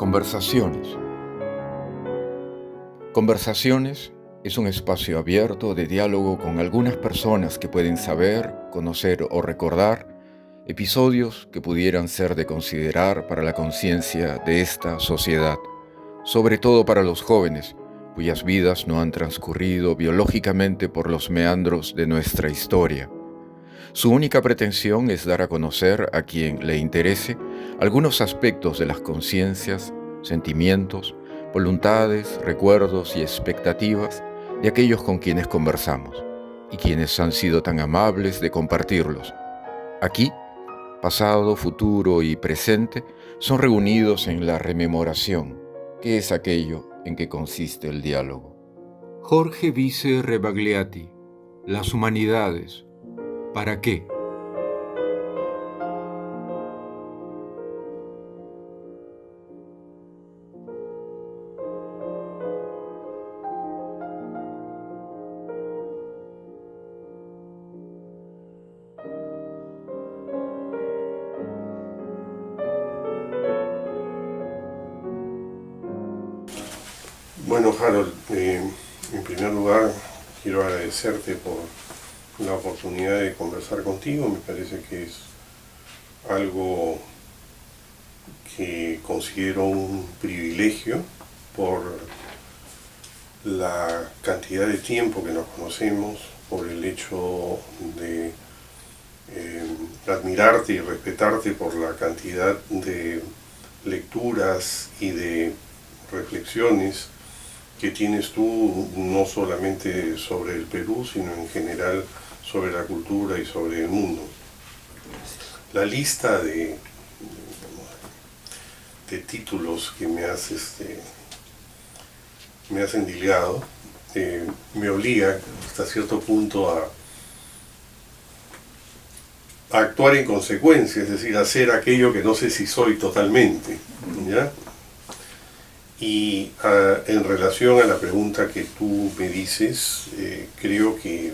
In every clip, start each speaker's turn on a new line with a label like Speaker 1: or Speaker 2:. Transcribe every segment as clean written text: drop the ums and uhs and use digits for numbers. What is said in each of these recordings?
Speaker 1: Conversaciones. Conversaciones es un espacio abierto de diálogo con algunas personas que pueden saber, conocer o recordar episodios que pudieran ser de considerar para la conciencia de esta sociedad, sobre todo para los jóvenes, cuyas vidas no han transcurrido biológicamente por los meandros de nuestra historia. Su única pretensión es dar a conocer a quien le interese algunos aspectos de las conciencias, sentimientos, voluntades, recuerdos y expectativas de aquellos con quienes conversamos y quienes han sido tan amables de compartirlos. Aquí, pasado, futuro y presente son reunidos en la rememoración, que es aquello en que consiste el diálogo. Jorge Vice Rebagliati, Las humanidades. ¿Para qué?
Speaker 2: Bueno, Harold, en primer lugar quiero agradecerte por la oportunidad de conversar contigo. Me parece que es algo que considero un privilegio por la cantidad de tiempo que nos conocemos, por el hecho de admirarte y respetarte por la cantidad de lecturas y de reflexiones que tienes tú, no solamente sobre el Perú, sino en general sobre la cultura y sobre el mundo. La lista de títulos que me has endilgado me obliga hasta cierto punto a actuar en consecuencia, es decir, a hacer aquello que no sé si soy totalmente, ¿ya? Y en relación a la pregunta que tú me dices, creo que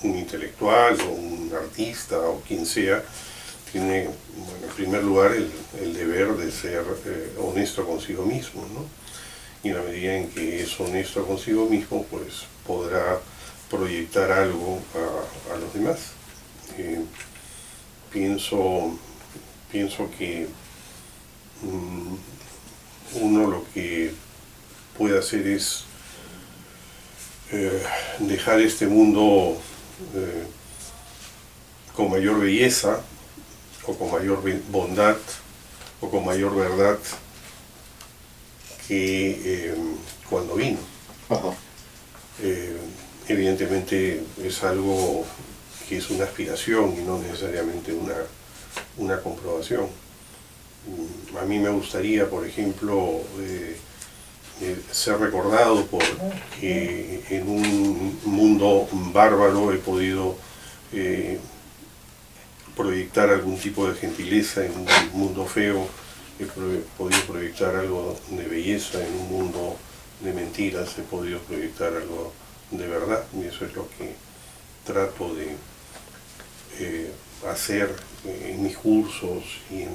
Speaker 2: un intelectual o un artista o quien sea tiene, bueno, en primer lugar el deber de ser honesto consigo mismo, ¿no? Y en la medida en que es honesto consigo mismo, pues podrá proyectar algo a los demás. Pienso que uno lo que puede hacer es dejar este mundo con mayor belleza, o con mayor bondad, o con mayor verdad que cuando vino. Evidentemente es algo que es una aspiración y no necesariamente una comprobación. A mí me gustaría, por ejemplo, ser recordado porque en un mundo bárbaro he podido proyectar algún tipo de gentileza. En un mundo feo he podido proyectar algo de belleza. En un mundo de mentiras he podido proyectar algo de verdad, y eso es lo que trato de hacer en mis cursos y en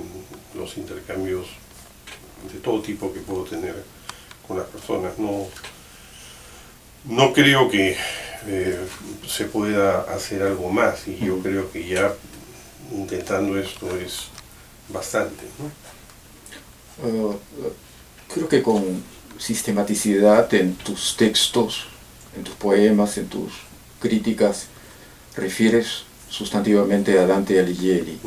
Speaker 2: los intercambios de todo tipo que puedo tener con las personas. No creo que se pueda hacer algo más, y yo creo que ya intentando esto es bastante, ¿no?
Speaker 1: Creo que con sistematicidad en tus textos, en tus poemas, en tus críticas, refieres sustantivamente a Dante Alighieri.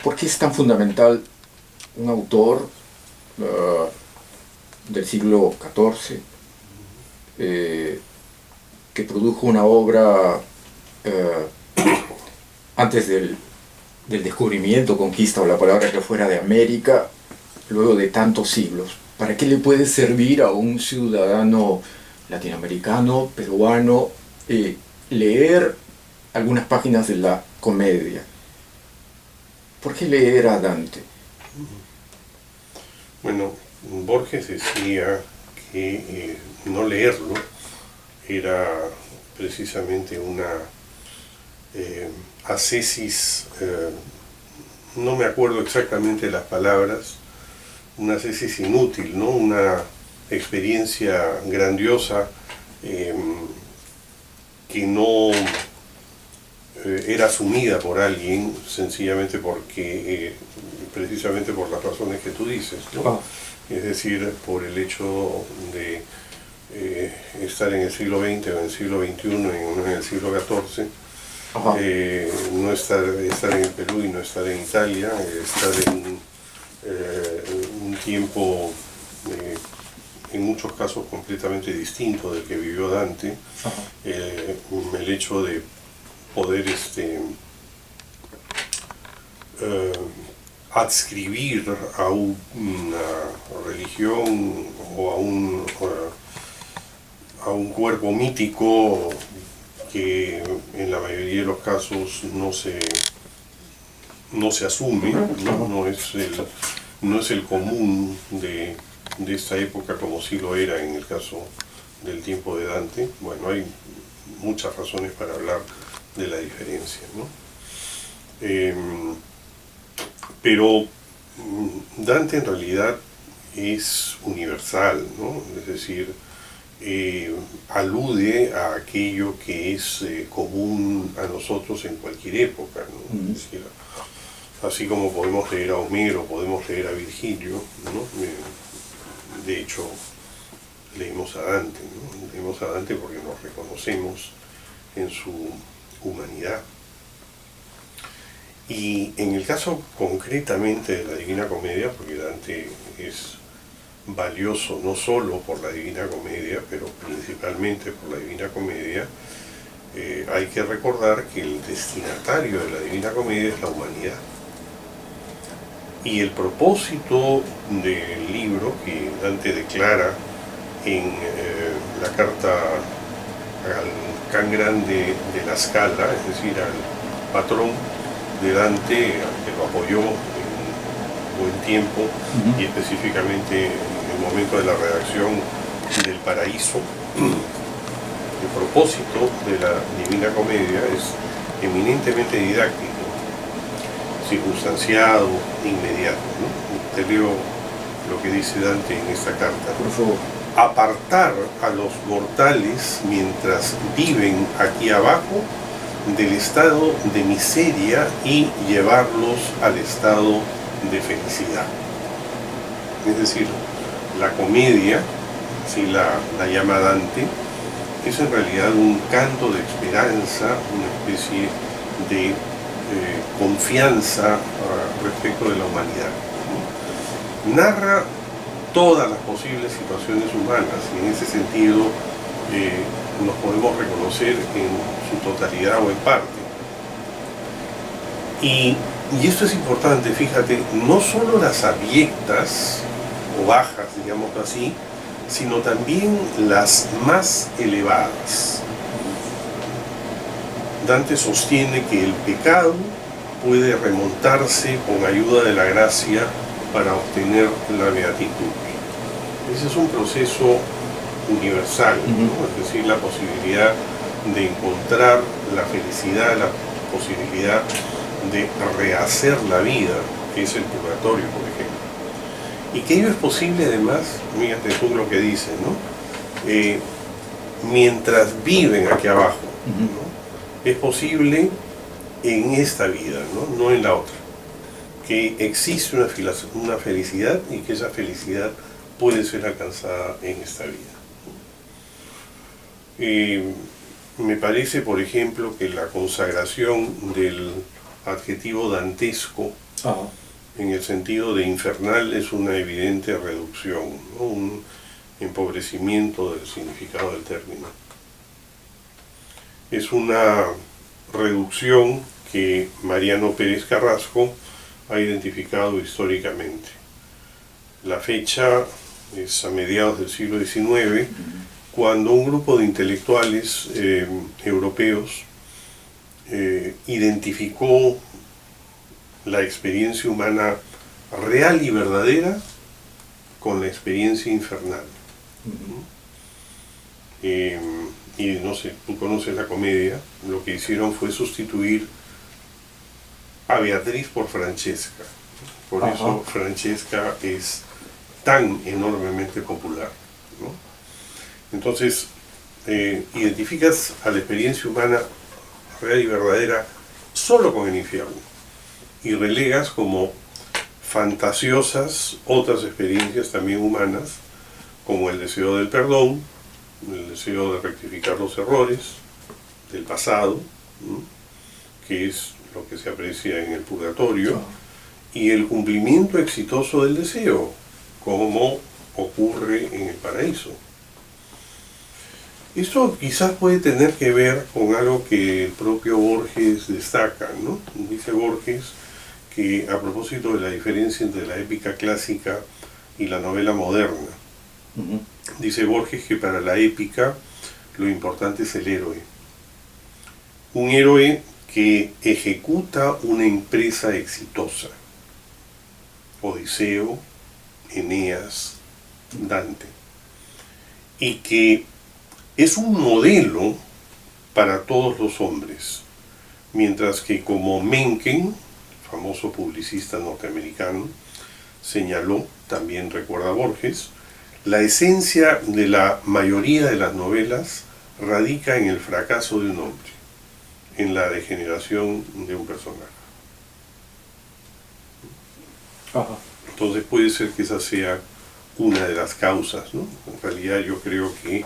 Speaker 1: ¿Por qué es tan fundamental un autor del siglo XIV que produjo una obra antes del descubrimiento, conquista o la palabra que fuera de América, luego de tantos siglos? ¿Para qué le puede servir a un ciudadano latinoamericano, peruano, leer algunas páginas de la Comedia? ¿Por qué leer a Dante?
Speaker 2: Bueno, Borges decía que no leerlo era precisamente una ascesis no me acuerdo exactamente de las palabras, una tesis inútil, ¿no? Una experiencia grandiosa que no era asumida por alguien sencillamente porque, precisamente por las razones que tú dices, ¿no? Es decir, por el hecho de estar en el siglo XX o en el siglo XXI y no en el siglo XIV, no estar en el Perú y no estar en Italia, estar en un tiempo en muchos casos completamente distinto del que vivió Dante, el hecho de poder adscribir a una religión o a un cuerpo mítico que en la mayoría de los casos no se asume, no es el común de esta época como sí lo era en el caso del tiempo de Dante. Bueno, hay muchas razones para hablar de la diferencia, ¿no? Pero Dante en realidad es universal, ¿no? Es decir, alude a aquello que es común a nosotros en cualquier época, ¿no? Es decir, así como podemos leer a Homero, podemos leer a Virgilio, ¿no? De hecho, leemos a Dante, ¿no? Leemos a Dante porque nos reconocemos en su humanidad. Y en el caso concretamente de la Divina Comedia, porque Dante es valioso no solo por la Divina Comedia, pero principalmente por la Divina Comedia, hay que recordar que el destinatario de la Divina Comedia es la humanidad. Y el propósito del libro que Dante declara en la carta al Can Grande de la Scala, es decir, al patrón de Dante, que lo apoyó en buen tiempo, y específicamente en el momento de la redacción del Paraíso. El propósito de la Divina Comedia es eminentemente didáctico, circunstanciado, inmediato, ¿no? Te leo lo que dice Dante en esta carta.
Speaker 1: Por favor.
Speaker 2: Apartar a los mortales mientras viven aquí abajo del estado de miseria y llevarlos al estado de felicidad. Es decir, la comedia, si la llama Dante, es en realidad un canto de esperanza, una especie de confianza respecto de la humanidad. Narra todas las posibles situaciones humanas y en ese sentido nos podemos reconocer en su totalidad o en parte. Y esto es importante, fíjate, no solo las abyectas o bajas, digamos así, sino también las más elevadas. Dante sostiene que el pecado puede remontarse con ayuda de la gracia para obtener la beatitud. Ese es un proceso universal, ¿no? Es decir, la posibilidad de encontrar la felicidad, la posibilidad de rehacer la vida, que es el purgatorio, por ejemplo. Y que ello es posible además, fíjate tú lo que dice, ¿no? Mientras viven aquí abajo, ¿no? Es posible en esta vida, no en la otra. Que existe una felicidad y que esa felicidad puede ser alcanzada en esta vida. Me parece, por ejemplo, que la consagración del adjetivo dantesco en el sentido de infernal es una evidente reducción, ¿no? Un empobrecimiento del significado del término. Es una reducción que Mariano Pérez Carrasco ha identificado históricamente. La fecha es a mediados del siglo XIX, cuando un grupo de intelectuales europeos identificó la experiencia humana real y verdadera con la experiencia infernal. Y no sé, tú conoces la comedia, lo que hicieron fue sustituir a Beatriz por Francesca. Por
Speaker 1: Ajá.
Speaker 2: eso Francesca es tan enormemente popular, ¿no? Entonces, identificas a la experiencia humana real y verdadera solo con el infierno y relegas como fantasiosas otras experiencias también humanas, como el deseo del perdón, el deseo de rectificar los errores del pasado, ¿no?, que es lo que se aprecia en el purgatorio, y el cumplimiento exitoso del deseo, como ocurre en el paraíso. Esto quizás puede tener que ver con algo que el propio Borges destaca, ¿no? Dice Borges que a propósito de la diferencia entre la épica clásica y la novela moderna, dice Borges que para la épica lo importante es el héroe. Un héroe que ejecuta una empresa exitosa. Odiseo, Eneas, Dante. Y que es un modelo para todos los hombres. Mientras que como Mencken, famoso publicista norteamericano, señaló, también recuerda Borges, la esencia de la mayoría de las novelas radica en el fracaso de un hombre, en la degeneración de un personaje.
Speaker 1: Ajá.
Speaker 2: Entonces puede ser que esa sea una de las causas, ¿no? En realidad yo creo que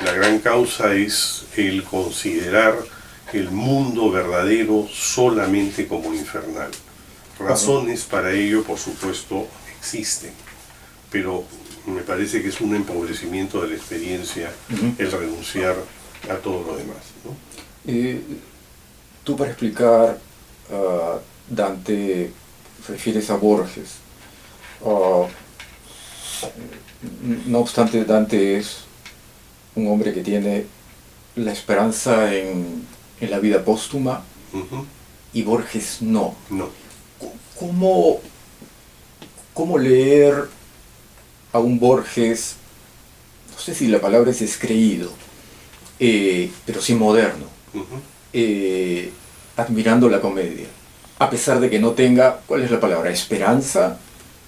Speaker 2: la gran causa es el considerar el mundo verdadero solamente como infernal. Razones para ello, por supuesto, existen, pero me parece que es un empobrecimiento de la experiencia el renunciar a todo lo demás, ¿no?
Speaker 1: Tú, para explicar Dante, refieres a Borges. No obstante, Dante es un hombre que tiene la esperanza en la vida póstuma, y Borges no.
Speaker 2: No.
Speaker 1: ¿Cómo leer a un Borges, no sé si la palabra es descreído, pero sí moderno, admirando la comedia, a pesar de que no tenga, ¿cuál es la palabra?, esperanza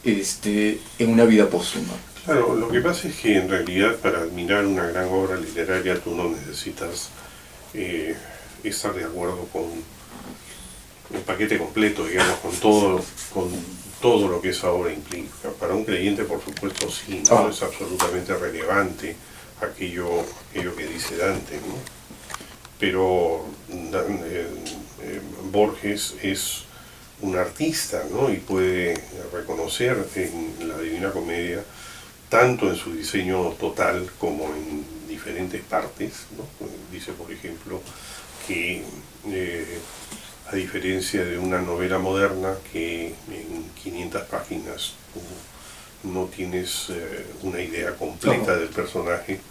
Speaker 1: en una vida póstuma?
Speaker 2: Claro, lo que pasa es que en realidad para admirar una gran obra literaria tú no necesitas estar de acuerdo con el paquete completo, digamos, con todo lo que esa obra implica. Para un creyente, por supuesto, sí, ¿no? Es absolutamente relevante aquello que dice Dante, ¿no? Pero Borges es un artista, ¿no? Y puede reconocer en la Divina Comedia, tanto en su diseño total como en diferentes partes, ¿no? Dice, por ejemplo, que a diferencia de una novela moderna que en 500 páginas tú no tienes una idea completa del personaje,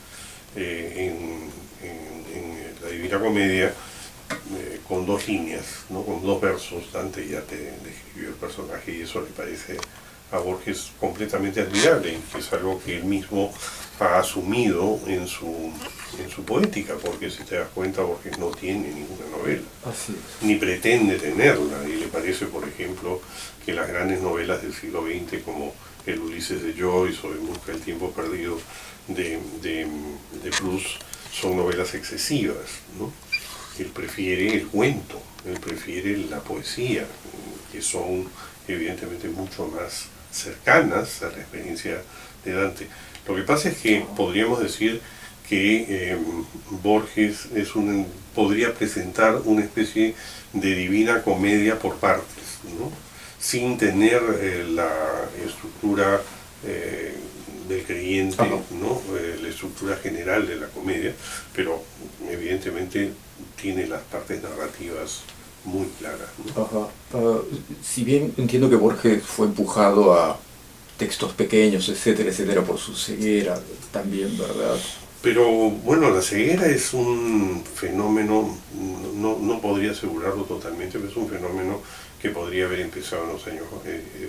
Speaker 2: en la Divina Comedia, con 2 líneas, ¿no? Con 2 versos, Dante ya te describió el personaje, y eso le parece a Borges completamente admirable, y que es algo que él mismo ha asumido en su poética, porque si te das cuenta, Borges no tiene ninguna novela, ni pretende tenerla, y le parece, por ejemplo, que las grandes novelas del siglo XX, como el Ulises de Joyce o En busca del tiempo perdido de Proust, son novelas excesivas, ¿no? Él prefiere el cuento, él prefiere la poesía, que son evidentemente mucho más cercanas a la experiencia de Dante. Lo que pasa es que podríamos decir que Borges podría presentar una especie de Divina Comedia por partes, ¿no? Sin tener la estructura del creyente, ¿no? La estructura general de la comedia, pero evidentemente tiene las partes narrativas muy claras, ¿no?
Speaker 1: Si bien entiendo que Borges fue empujado a textos pequeños, etcétera, etcétera, por su ceguera también, ¿verdad?
Speaker 2: Pero bueno, la ceguera es un fenómeno, no podría asegurarlo totalmente, pero es un fenómeno que podría haber empezado en los años,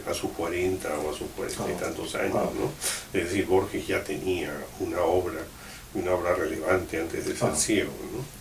Speaker 2: a sus 40 o a sus 40 y tantos años, ¿no? Es decir, Borges ya tenía una obra relevante antes de ser ciego, ¿no?